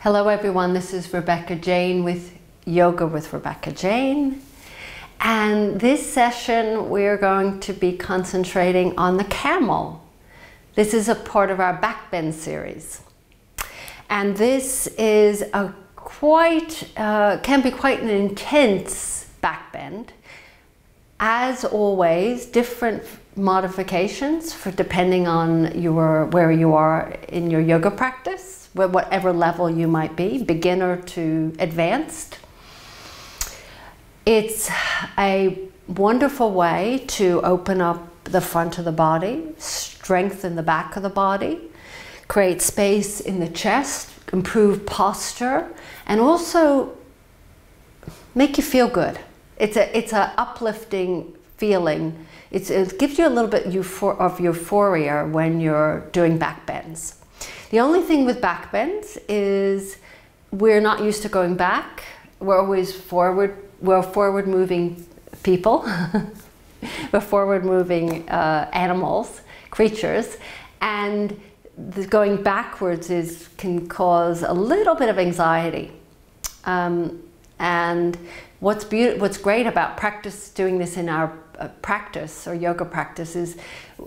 Hello everyone, this is Rebecca Jane with Yoga with Rebecca Jane. And this session we're going to be concentrating on the camel. This is a part of our backbend series. And this is a can be quite an intense backbend. As always, different modifications for depending on where you are in your yoga practice, whatever level you might be, beginner to advanced. It's a wonderful way to open up the front of the body, strengthen the back of the body, create space in the chest, improve posture, and also make you feel good. It's a uplifting feeling. It gives you a little bit of euphoria when you're doing backbends. The only thing with backbends is we're not used to going back. We're always forward. We're forward moving people. We're forward moving animals, creatures, and going backwards can cause a little bit of anxiety. And what's great about doing this in our practice or yoga practice is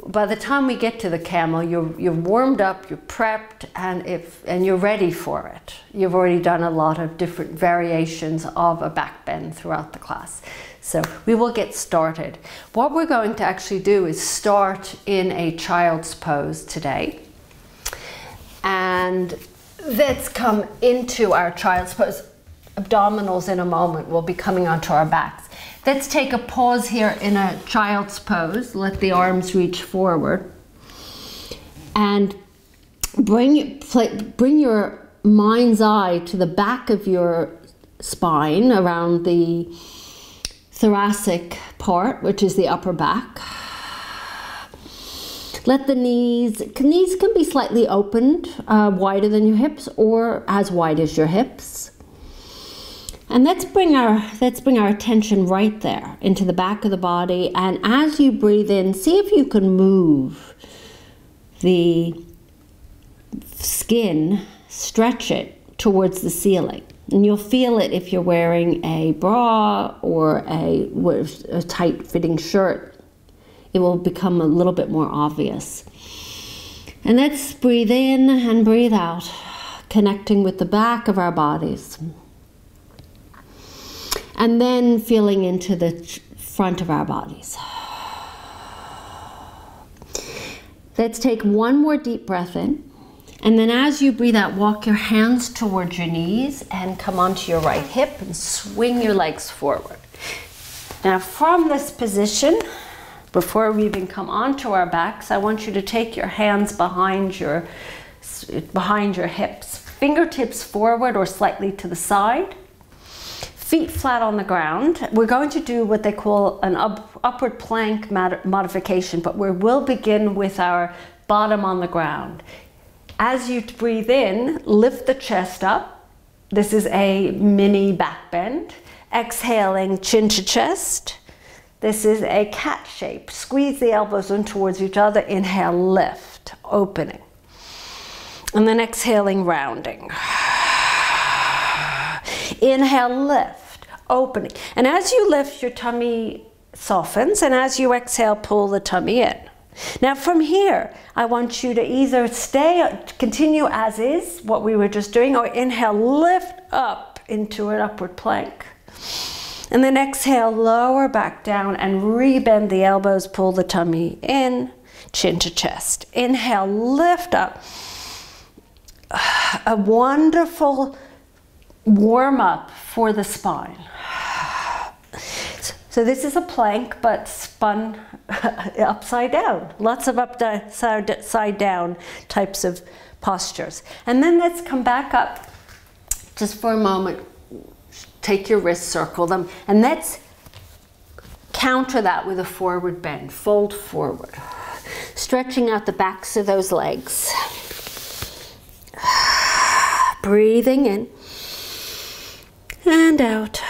by the time we get to the camel, you're warmed up, you're prepped, and you're ready for it. You've already done a lot of different variations of a backbend throughout the class. So we will get started. What we're going to actually do is start in a child's pose today. And let's come into our child's pose. Abdominals in a moment will be coming onto our backs. Let's take a pause here in a child's pose. Let the arms reach forward. And bring your mind's eye to the back of your spine around the thoracic part, which is the upper back. Let the knees can be slightly opened, wider than your hips or as wide as your hips. And let's bring our attention right there into the back of the body. And as you breathe in, see if you can move the skin, stretch it towards the ceiling. And you'll feel it if you're wearing a bra or a tight fitting shirt. It will become a little bit more obvious. And let's breathe in and breathe out, connecting with the back of our bodies. And then feeling into the front of our bodies. Let's take one more deep breath in. And then as you breathe out, walk your hands towards your knees and come onto your right hip and swing your legs forward. Now from this position, before we even come onto our backs, I want you to take your hands behind your hips. Fingertips forward or slightly to the side. Feet flat on the ground. We're going to do what they call an upward plank modification, but we will begin with our bottom on the ground. As you breathe in, lift the chest up. This is a mini back bend. Exhaling, chin to chest. This is a cat shape. Squeeze the elbows in towards each other. Inhale, lift, opening. And then exhaling, rounding. Inhale, lift, opening. And as you lift, your tummy softens, and as you exhale, pull the tummy in. Now from here, I want you to either continue as is, what we were just doing, or inhale, lift up into an upward plank. And then exhale, lower back down and rebend the elbows, pull the tummy in, chin to chest. Inhale, lift up. A wonderful warm up for the spine. So this is a plank, but spun upside down. Lots of upside down types of postures. And then let's come back up just for a moment. Take your wrists, circle them, and let's counter that with a forward bend. Fold forward, stretching out the backs of those legs. Breathing in and out.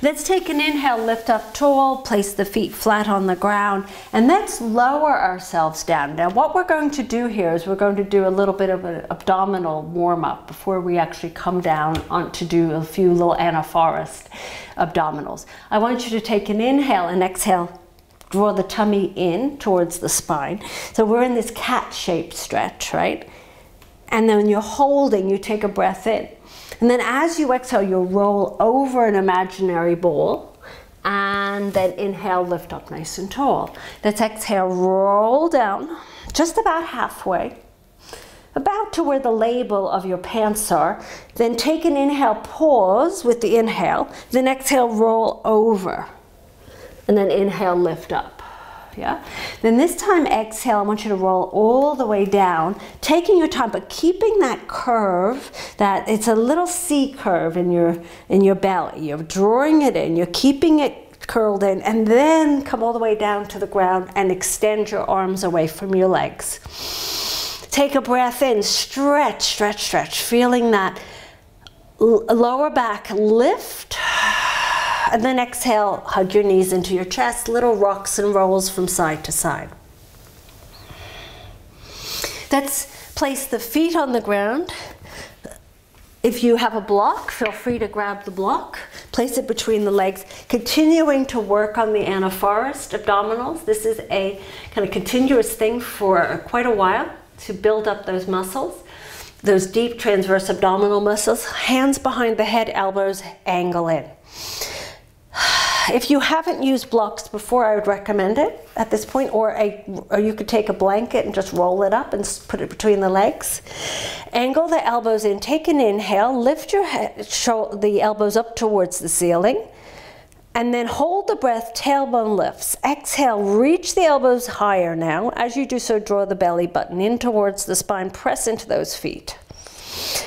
Let's take an inhale, lift up tall, place the feet flat on the ground, and let's lower ourselves down. Now what we're going to do here is we're going to do a little bit of an abdominal warm-up before we actually come down to do a few little Forrest abdominals. I want you to take an inhale and exhale. Draw the tummy in towards the spine. So we're in this cat-shaped stretch, right? And then you're holding, you take a breath in. And then as you exhale, you'll roll over an imaginary ball. And then inhale, lift up nice and tall. Let's exhale, roll down, just about halfway. About to where the label of your pants are. Then take an inhale, pause with the inhale. Then exhale, roll over. And then inhale, lift up. Yeah? Then this time exhale, I want you to roll all the way down, taking your time, but keeping that curve, that it's a little C curve in your belly. You're drawing it in, you're keeping it curled in, and then come all the way down to the ground and extend your arms away from your legs. Take a breath in, stretch, stretch, stretch, feeling that lower back lift. And then exhale, hug your knees into your chest, little rocks and rolls from side to side. Let's place the feet on the ground. If you have a block, feel free to grab the block, place it between the legs, continuing to work on the Forrest abdominals. This is a kind of continuous thing for quite a while to build up those muscles, those deep transverse abdominal muscles. Hands behind the head, elbows angle in. If you haven't used blocks before, I would recommend it at this point, or you could take a blanket and just roll it up and put it between the legs. Angle the elbows in, take an inhale, lift your head, the elbows up towards the ceiling, and then hold the breath, tailbone lifts. Exhale, reach the elbows higher now. As you do so, draw the belly button in towards the spine, press into those feet.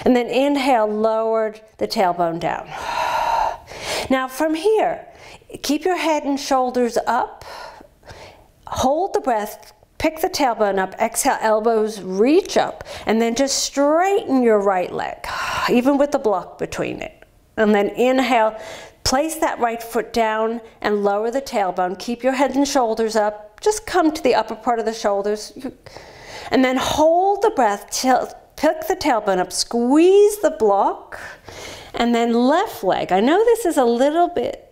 And then inhale, lower the tailbone down. Now from here, keep your head and shoulders up, hold the breath, pick the tailbone up, exhale, elbows reach up, and then just straighten your right leg, even with the block between it. And then inhale, place that right foot down and lower the tailbone, keep your head and shoulders up, just come to the upper part of the shoulders, and then hold the breath, pick the tailbone up, squeeze the block, and then left leg. I know this is a little bit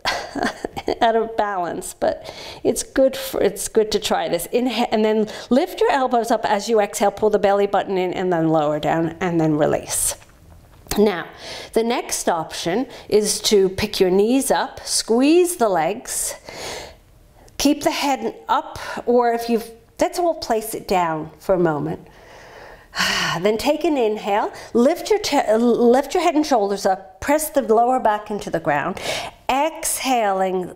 out of balance, but it's good to try this. Inhale, and then lift your elbows up as you exhale, pull the belly button in, and then lower down, and then release. Now, the next option is to pick your knees up, squeeze the legs, keep the head up, or let's all place it down for a moment. Then take an inhale, lift your head and shoulders up, press the lower back into the ground. Exhaling,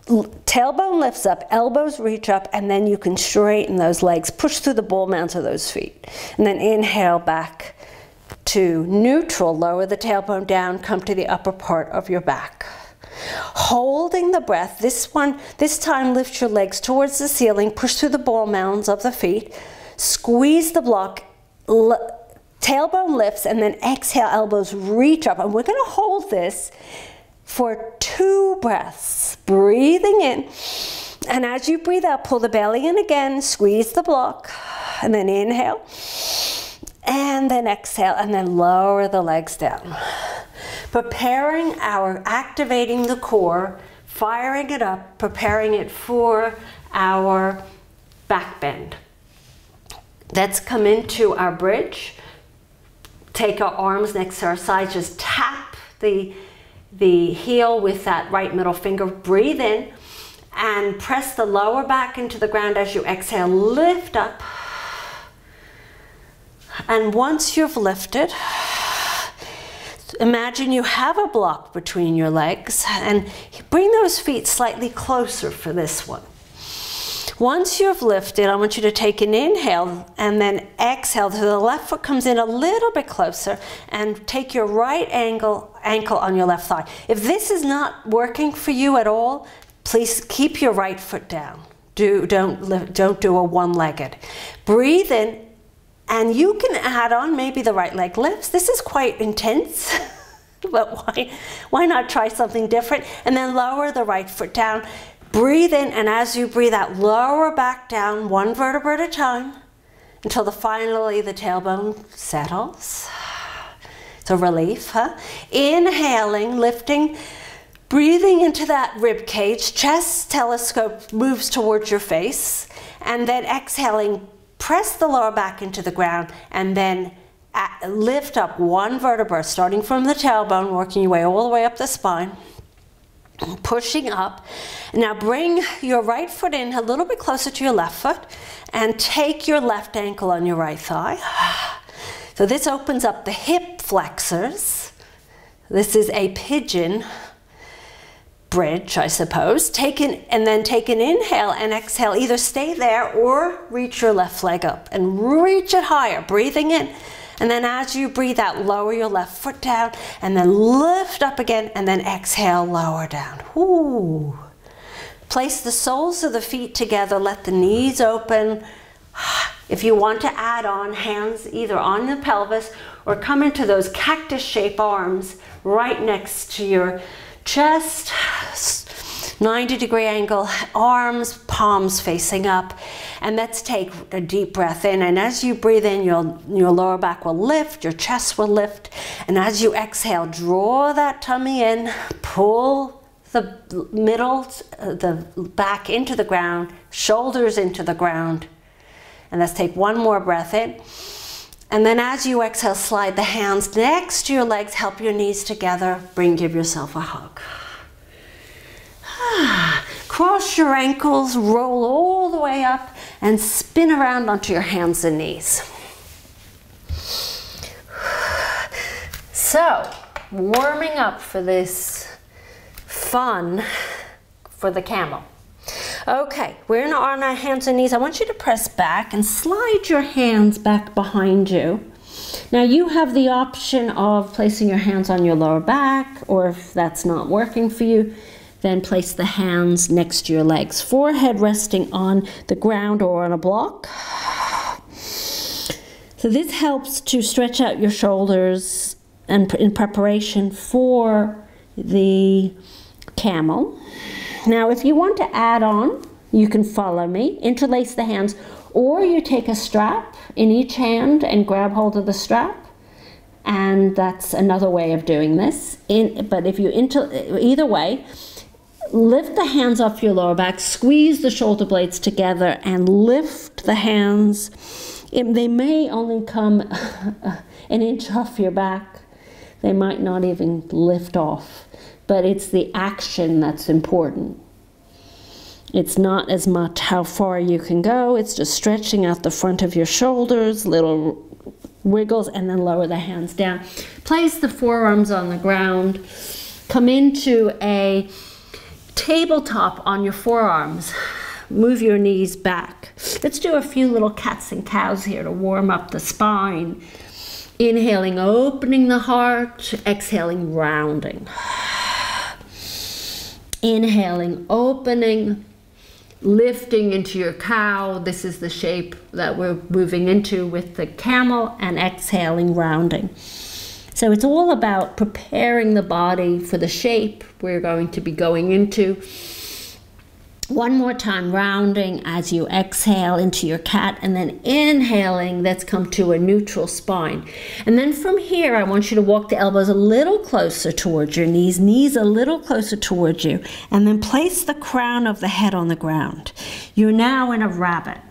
tailbone lifts up, elbows reach up, and then you can straighten those legs, push through the ball mounts of those feet. And then inhale back to neutral, lower the tailbone down, come to the upper part of your back. Holding the breath, this time lift your legs towards the ceiling, push through the ball mounds of the feet, squeeze the block, tailbone lifts, and then exhale, elbows reach up. And we're going to hold this for 2 breaths. Breathing in, and as you breathe out, pull the belly in again, squeeze the block, and then inhale, and then exhale, and then lower the legs down. Activating the core, firing it up, preparing it for our back bend. Let's come into our bridge. Take our arms next to our sides. Just tap the heel with that right middle finger. Breathe in and press the lower back into the ground as you exhale. Lift up. And once you've lifted, imagine you have a block between your legs and bring those feet slightly closer for this one. Once you've lifted, I want you to take an inhale and then exhale so the left foot comes in a little bit closer, and take your right ankle on your left thigh. If this is not working for you at all, please keep your right foot down. Don't do a one-legged. Breathe in, and you can add on maybe the right leg lifts. This is quite intense, but why not try something different? And then lower the right foot down. Breathe in, and as you breathe out, lower back down one vertebra at a time until finally the tailbone settles. It's a relief, huh? Inhaling, lifting, breathing into that rib cage, chest telescope moves towards your face, and then exhaling, press the lower back into the ground, and then lift up one vertebra, starting from the tailbone, working your way all the way up the spine. Pushing up. Now bring your right foot in a little bit closer to your left foot and take your left ankle on your right thigh. So this opens up the hip flexors. This is a pigeon bridge, I suppose. And then take an inhale and exhale. Either stay there or reach your left leg up and reach it higher, breathing in. And then as you breathe out, lower your left foot down and then lift up again and then exhale, lower down. Ooh. Place the soles of the feet together, let the knees open. If you want to add on, hands either on the pelvis or come into those cactus-shaped arms right next to your chest. 90-degree angle, arms, palms facing up. And let's take a deep breath in. And as you breathe in, your lower back will lift, your chest will lift. And as you exhale, draw that tummy in, pull the middle, the back into the ground, shoulders into the ground. And let's take one more breath in. And then as you exhale, slide the hands next to your legs, help your knees together, give yourself a hug. Cross your ankles, roll all the way up, and spin around onto your hands and knees. So, warming up for this fun for the camel. Okay, we're on our hands and knees. I want you to press back and slide your hands back behind you. Now you have the option of placing your hands on your lower back, or if that's not working for you, then place the hands next to your legs. Forehead resting on the ground or on a block. So this helps to stretch out your shoulders and in preparation for the camel. Now if you want to add on, you can follow me. Interlace the hands, or you take a strap in each hand and grab hold of the strap. And that's another way of doing this. But if you either way, lift the hands off your lower back, squeeze the shoulder blades together and lift the hands. They may only come an inch off your back. They might not even lift off, but it's the action that's important. It's not as much how far you can go, it's just stretching out the front of your shoulders, little wiggles, and then lower the hands down. Place the forearms on the ground, come into a tabletop on your forearms. Move your knees back. Let's do a few little cats and cows here to warm up the spine. Inhaling, opening the heart. Exhaling, rounding. Inhaling, opening, lifting into your cow. This is the shape that we're moving into with the camel, and exhaling, rounding. So it's all about preparing the body for the shape we're going to be going into. One more time, rounding as you exhale into your cat, and then inhaling, let's come to a neutral spine. And then from here, I want you to walk the elbows a little closer towards your knees, knees a little closer towards you, and then place the crown of the head on the ground. You're now in a rabbit.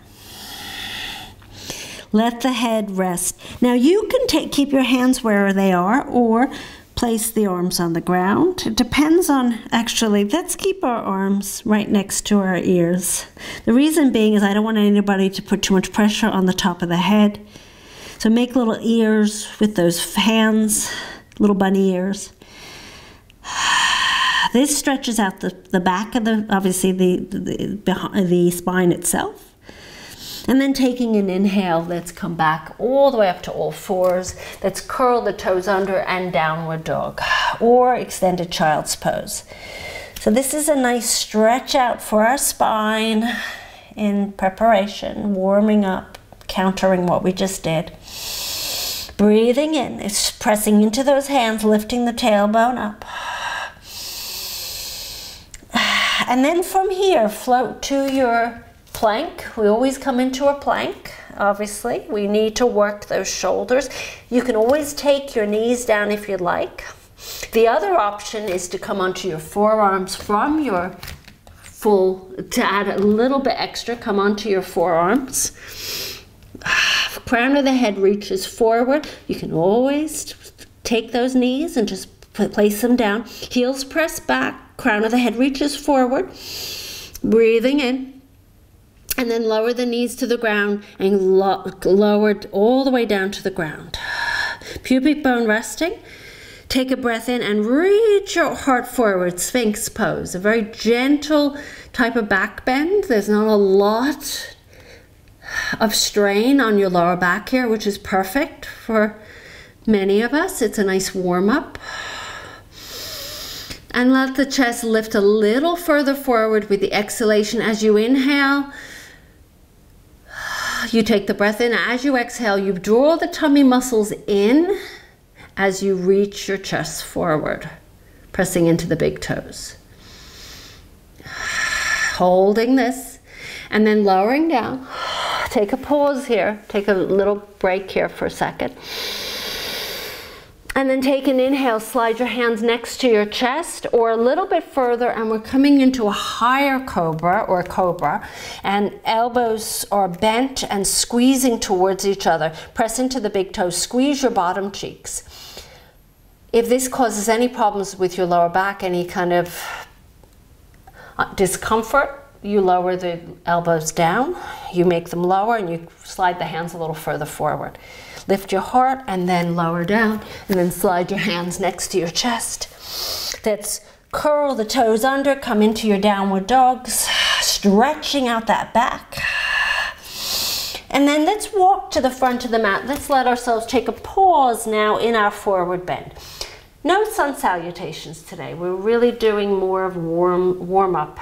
Let the head rest. Now you can keep your hands where they are, or place the arms on the ground. It depends on, actually, let's keep our arms right next to our ears. The reason being is I don't want anybody to put too much pressure on the top of the head. So make little ears with those hands, little bunny ears. This stretches out the back of obviously the spine itself. And then taking an inhale, let's come back all the way up to all fours. Let's curl the toes under and downward dog, or extended child's pose. So this is a nice stretch out for our spine in preparation, warming up, countering what we just did. Breathing in, it's pressing into those hands, lifting the tailbone up. And then from here, float to your plank. We always come into a plank, obviously. We need to work those shoulders. You can always take your knees down if you'd like. The other option is to come onto your forearms from your to add a little bit extra, come onto your forearms. Crown of the head reaches forward. You can always take those knees and just place them down. Heels press back, crown of the head reaches forward. Breathing in. And then lower the knees to the ground and lower it all the way down to the ground. Pubic bone resting. Take a breath in and reach your heart forward, Sphinx pose. A very gentle type of back bend. There's not a lot of strain on your lower back here, which is perfect for many of us. It's a nice warm up. And let the chest lift a little further forward with the exhalation. As you inhale, you take the breath in. As you exhale, you draw the tummy muscles in as you reach your chest forward, pressing into the big toes. Holding this, and then lowering down. Take a pause here, take a little break here for a second. And then take an inhale, slide your hands next to your chest or a little bit further, and we're coming into a higher cobra or cobra, and elbows are bent and squeezing towards each other. Press into the big toes, squeeze your bottom cheeks. If this causes any problems with your lower back, any kind of discomfort, you lower the elbows down, you make them lower, and you slide the hands a little further forward. Lift your heart and then lower down, and then slide your hands next to your chest. Let's curl the toes under, come into your downward dogs, stretching out that back. And then let's walk to the front of the mat. Let's let ourselves take a pause now in our forward bend. No sun salutations today. We're really doing more of warm up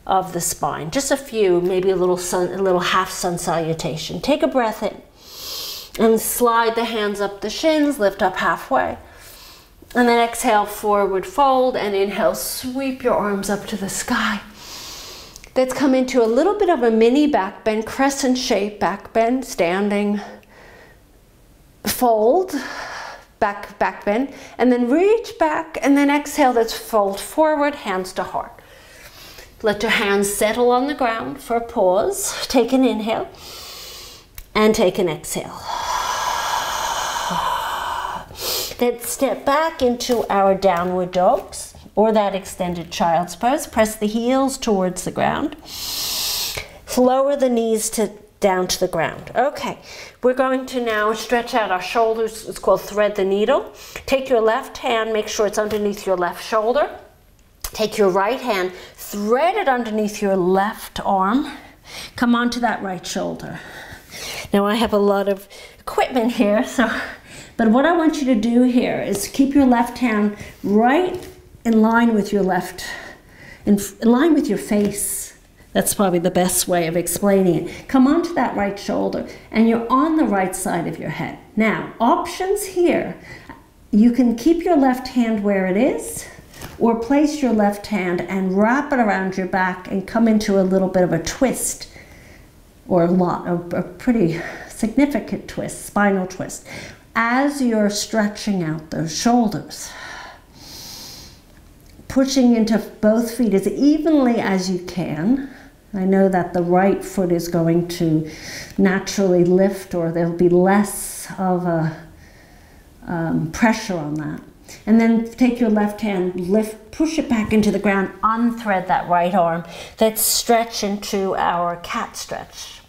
of the spine. Just a few, maybe a little half sun salutation. Take a breath in and slide the hands up the shins, lift up halfway. And then exhale, forward fold, and inhale, sweep your arms up to the sky. Let's come into a little bit of a mini back bend, crescent shape back bend, standing, fold, back bend, and then reach back, and then exhale, let's fold forward, hands to heart. Let your hands settle on the ground for a pause. Take an inhale and take an exhale. Then step back into our downward dogs or that extended child's pose. Press the heels towards the ground. Lower the knees down to the ground. Okay, we're going to now stretch out our shoulders. It's called thread the needle. Take your left hand, make sure it's underneath your left shoulder. Take your right hand, thread it underneath your left arm. Come onto that right shoulder. Now I have a lot of equipment here, but what I want you to do here is keep your left hand right in line with your in line with your face. That's probably the best way of explaining it. Come onto that right shoulder, and you're on the right side of your head. Now, options here. You can keep your left hand where it is, or place your left hand and wrap it around your back and come into a little bit of a twist, or a pretty significant twist, spinal twist, as you're stretching out those shoulders. Pushing into both feet as evenly as you can. I know that the right foot is going to naturally lift, or there'll be less of a pressure on that. And then take your left hand, push it back into the ground, unthread that right arm. Let's stretch into our cat stretch.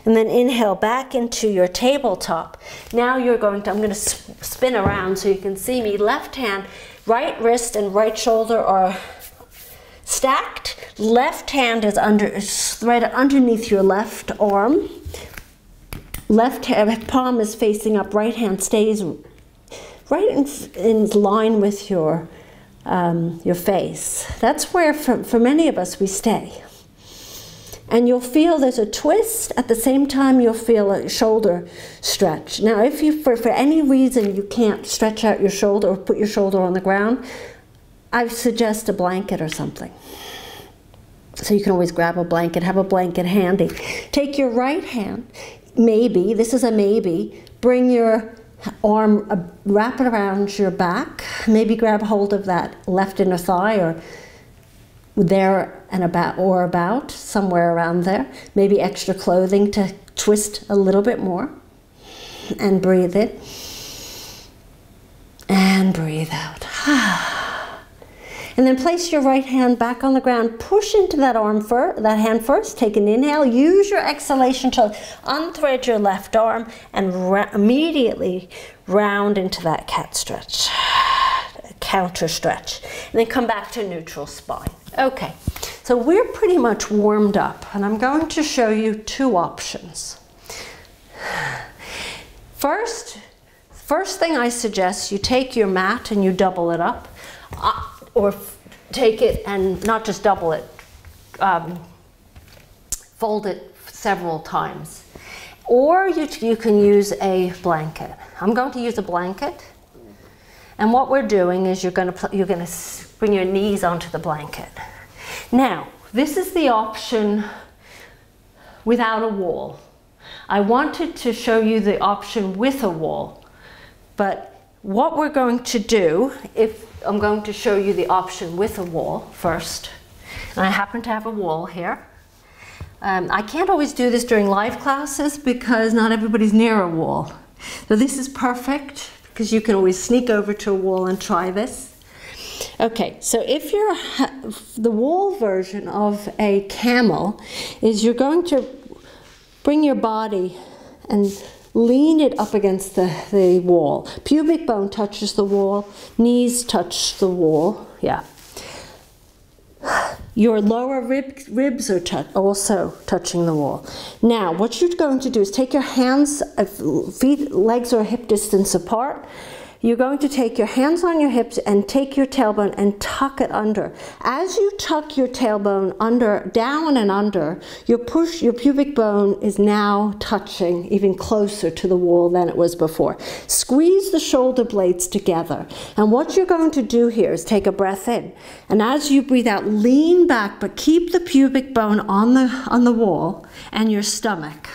And then inhale back into your tabletop. Now I'm going to spin around so you can see me. Left hand, right wrist and right shoulder are stacked. Left hand is threaded underneath your left arm. Left palm is facing up, right hand stays right in line with your face. That's where, for many of us, we stay. And you'll feel there's a twist. At the same time, you'll feel a shoulder stretch. Now, if you, for any reason, you can't stretch out your shoulder or put your shoulder on the ground, I suggest a blanket or something. So you can always grab a blanket, have a blanket handy. Take your right hand, maybe, this is a maybe, bring your arm, wrap it around your back, maybe grab hold of that left inner thigh or there and about, somewhere around there. Maybe extra clothing to twist a little bit more. And breathe in. And breathe out. And then place your right hand back on the ground. Push into that that hand first. Take an inhale. Use your exhalation to unthread your left arm and immediately round into that cat stretch. Counter stretch. And then come back to neutral spine. Okay, so we're pretty much warmed up, and I'm going to show you two options. First thing I suggest, you take your mat and you double it up, or take it and not just double it, fold it several times. Or you can use a blanket. I'm going to use a blanket. And what we're doing is you're going to bring your knees onto the blanket. Now, this is the option without a wall. I wanted to show you the option with a wall, but what we're going to do, I'm going to show you the option with a wall first. And I happen to have a wall here. I can't always do this during live classes because not everybody's near a wall. So this is perfect, because you can always sneak over to a wall and try this. Okay, so if you're the wall version of a camel is you're going to bring your body and lean it up against the wall. Pubic bone touches the wall, knees touch the wall, yeah. Your lower ribs are also touching the wall. Now, what you're going to do is take your hands, legs are hip distance apart. You're going to take your hands on your hips and take your tailbone and tuck it under. As you tuck your tailbone under, down and under, your pubic bone is now touching even closer to the wall than it was before. Squeeze the shoulder blades together. And what you're going to do here is take a breath in. And as you breathe out, lean back, but keep the pubic bone on the wall and your stomach.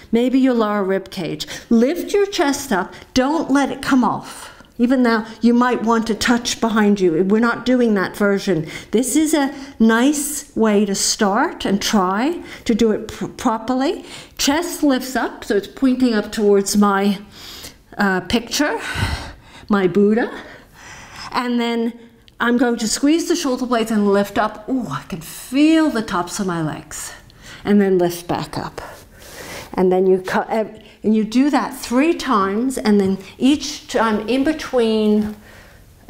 Maybe your lower rib cage. Lift your chest up. Don't let it come off. Even though you might want to touch behind you. We're not doing that version. This is a nice way to start and try to do it properly. Chest lifts up, so it's pointing up towards my picture, my Buddha. And then I'm going to squeeze the shoulder blades and lift up. Oh, I can feel the tops of my legs. And then lift back up. And then you do that 3 times, and then each time in between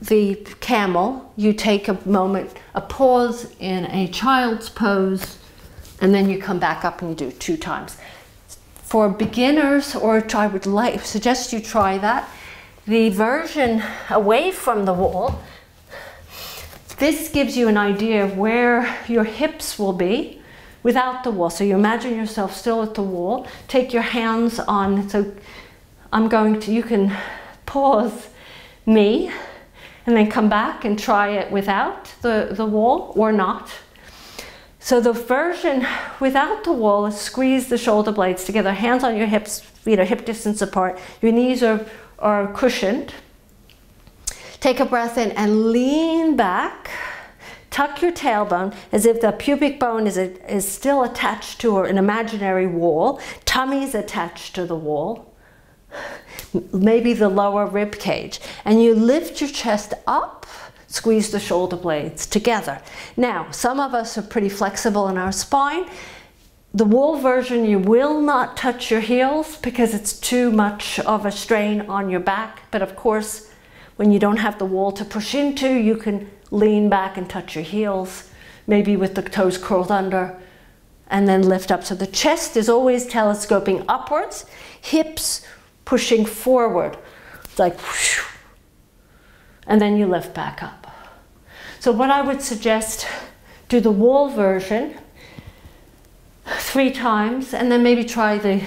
the camel, you take a moment, a pause in a child's pose, and then you come back up and you do 2 times. For beginners, or I would suggest you try that, the version away from the wall, this gives you an idea of where your hips will be without the wall. So you imagine yourself still at the wall. Take your hands on, so you can pause me and then come back and try it without the wall or not. So the version without the wall is squeeze the shoulder blades together, hands on your hips, feet are hip distance apart, your knees are cushioned. Take a breath in and lean back. Tuck your tailbone as if the pubic bone is still attached to an imaginary wall. Tummy is attached to the wall. Maybe the lower rib cage. And you lift your chest up, squeeze the shoulder blades together. Now, some of us are pretty flexible in our spine. The wall version, you will not touch your heels because it's too much of a strain on your back. But of course, when you don't have the wall to push into, you can lean back and touch your heels, maybe with the toes curled under, and then lift up. So the chest is always telescoping upwards, hips pushing forward. It's like whoosh, and then you lift back up. So what I would suggest, do the wall version, 3 times, and then maybe try the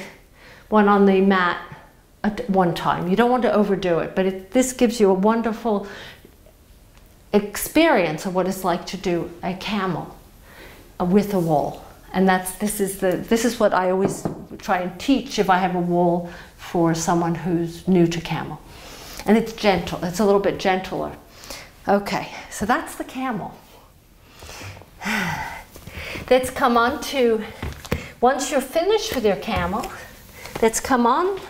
one on the mat at one time. You don't want to overdo it, but this gives you a wonderful experience of what it's like to do a camel with a wall. And this is what I always try and teach if I have a wall for someone who's new to camel. And it's gentle, it's a little bit gentler. Okay, so that's the camel. Let's come on to, once you're finished with your camel, let's come on,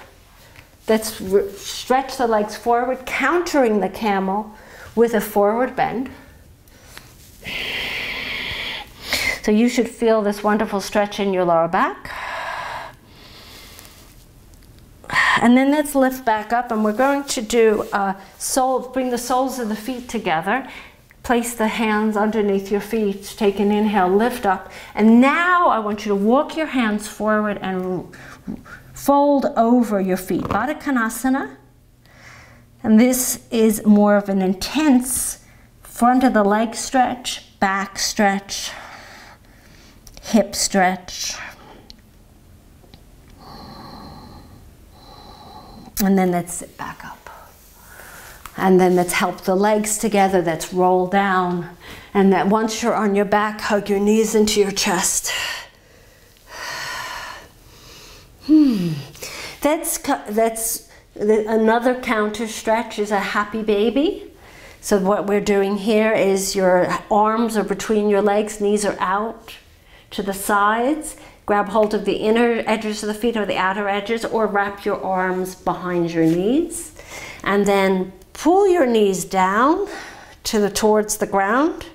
let's stretch the legs forward, countering the camel with a forward bend. So you should feel this wonderful stretch in your lower back. And then let's lift back up, and we're going to do bring the soles of the feet together. Place the hands underneath your feet. Take an inhale, lift up. And now I want you to walk your hands forward and fold over your feet. Badkanasana. And this is more of an intense front of the leg stretch, back stretch, hip stretch. And then let's sit back up. And then let's help the legs together. Let's roll down. And that once you're on your back, hug your knees into your chest. That's another counter stretch is a happy baby. So what we're doing here is your arms are between your legs, knees are out to the sides. Grab hold of the inner edges of the feet or the outer edges, or wrap your arms behind your knees. And then pull your knees down towards the ground.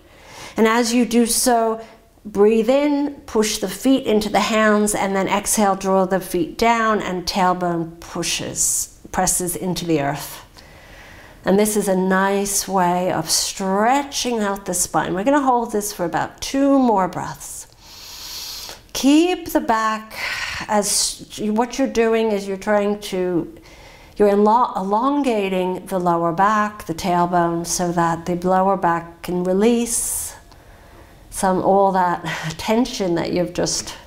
And as you do so, breathe in, push the feet into the hands, and then exhale, draw the feet down, and tailbone presses into the earth. And this is a nice way of stretching out the spine. We're going to hold this for about 2 more breaths. Keep the back, as what you're doing is you're elongating the lower back, the tailbone, so that the lower back can release all that tension that you've just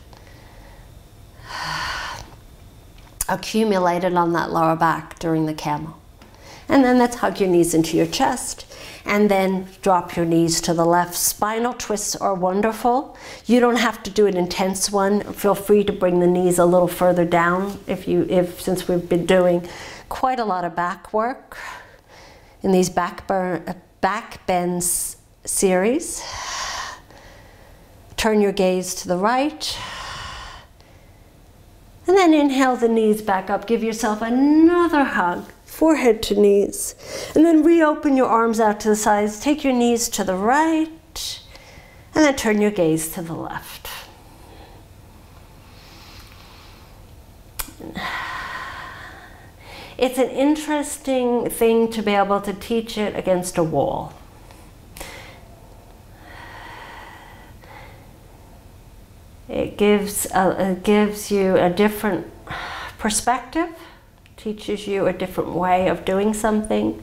accumulated on that lower back during the camel. And then let's hug your knees into your chest, and then drop your knees to the left. Spinal twists are wonderful. You don't have to do an intense one. Feel free to bring the knees a little further down since we've been doing quite a lot of back work in these back bends series. Turn your gaze to the right. And then inhale the knees back up. Give yourself another hug, forehead to knees. And then reopen your arms out to the sides. Take your knees to the right. And then turn your gaze to the left. It's an interesting thing to be able to teach it against a wall. It gives you a different perspective, teaches you a different way of doing something.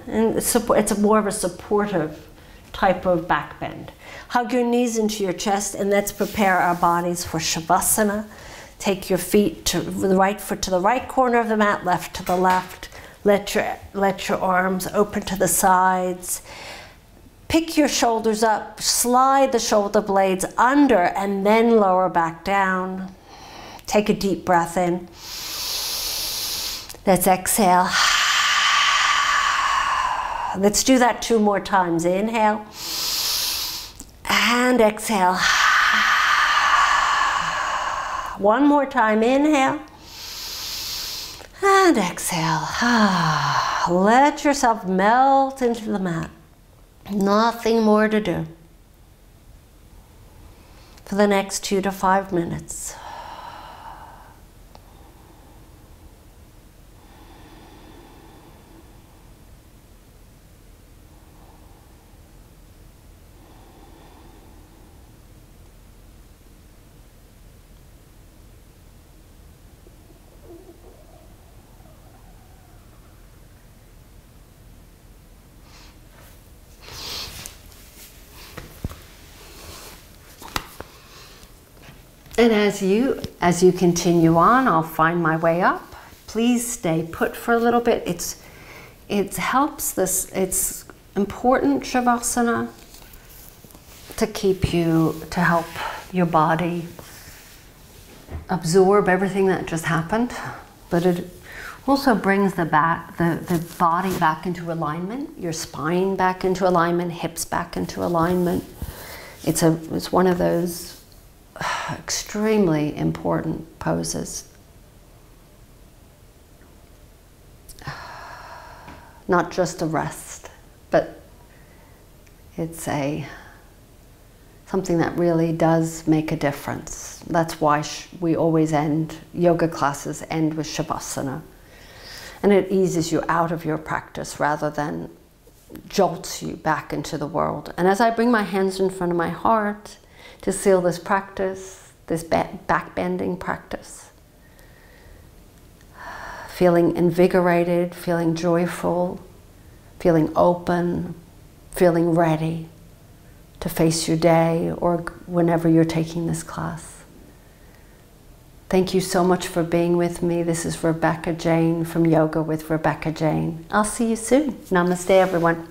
And it's more of a supportive type of back bend. Hug your knees into your chest, and let's prepare our bodies for Savasana. Take your feet to the right foot to the right corner of the mat, left to the left. Let your arms open to the sides. Pick your shoulders up, slide the shoulder blades under, and then lower back down. Take a deep breath in. Let's exhale. Let's do that 2 more times. Inhale and exhale. 1 more time. Inhale and exhale. Let yourself melt into the mat. Nothing more to do for the next 2 to 5 minutes. And as you continue on, I'll find my way up. Please stay put for a little bit. It helps this. It's important, Savasana, to help your body absorb everything that just happened, but it also brings the body back into alignment, your spine back into alignment, hips back into alignment. It's one of those extremely important poses. Not just a rest, but it's something that really does make a difference. That's why we always yoga classes end with Savasana. And it eases you out of your practice rather than jolts you back into the world. And as I bring my hands in front of my heart to seal this practice, this back bending practice, feeling invigorated, feeling joyful, feeling open, feeling ready to face your day or whenever you're taking this class. Thank you so much for being with me. This is Rebecca Jane from Yoga with Rebecca Jane. I'll see you soon. Namaste, everyone.